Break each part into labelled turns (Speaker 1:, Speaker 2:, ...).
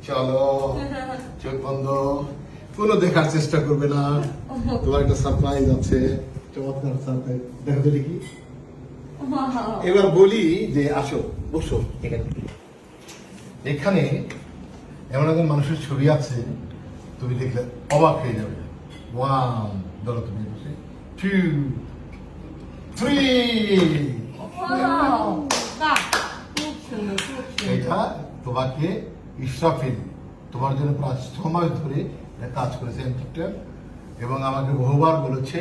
Speaker 1: চলো চোখ বন্ধ, কোনো দেখার চেষ্টা করবে না। তোমার একটা সারপ্রাইজ আছে, চমৎকার সারপ্রাইজ। দেখো তো দেখি। এবার বলি যে আসো বসো এখানে এমন একজন মানুষের ছবি আছে, তুমি দেখলে অবাক হয়ে যাবে। 1 ধরো তুমি বসে, 2 3। এটা তোমাকে ইসরাফিল তোমার জন্য প্রায় 6 মাস ধরে কাজ করেছে এন্টারটেন, এবং আমাকে বহুবার বলেছে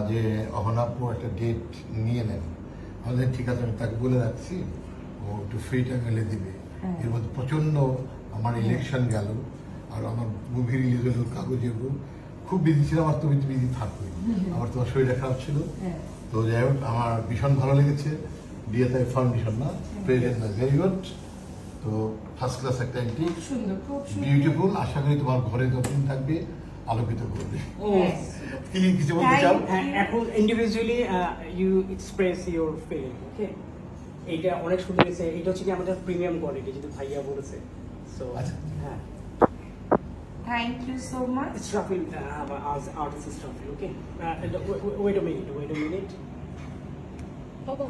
Speaker 1: যে অহনাপু একটা ডেট নিয়ে নেন। আমাদের ঠিক আছে, আমি তাকে বলে রাখছি, ও একটু ফ্রি টাইম এলে দিবে। এর মধ্যে প্রচন্ড আমার ইলেকশন গেল, আর আমার মুভি রিলিজ হলো, কাগজের খুব বিজি ছিলাম। আর তুমি তো বিজি থাকবে, আমার তোমার শরীরটা খারাপ ছিল। তো যাই হোক, আমার ভীষণ ভালো লেগেছে। ডিএসআই ফাউন্ডেশন না, প্রেজেন্ট না, ভেরি গুড। তো ফার্স্ট ক্লাস একটা এন্ট্রি, বিউটিফুল। আশা করি তোমার ঘরে যতদিন থাকবে আলোকিত করবে। কি কিছু বলতে চাও?
Speaker 2: এখন individually you express your feeling, okay? এইটা অনেক সুন্দর হয়েছে। এটা হচ্ছে কি আমাদের প্রিমিয়াম কোয়ালিটি, যেটা ভাইয়া বলেছে। সো
Speaker 1: আচ্ছা,
Speaker 2: হ্যাঁ,
Speaker 3: Thank you so much.
Speaker 2: Israfil, as artist Israfil, okay? Wait a minute.
Speaker 4: Baba,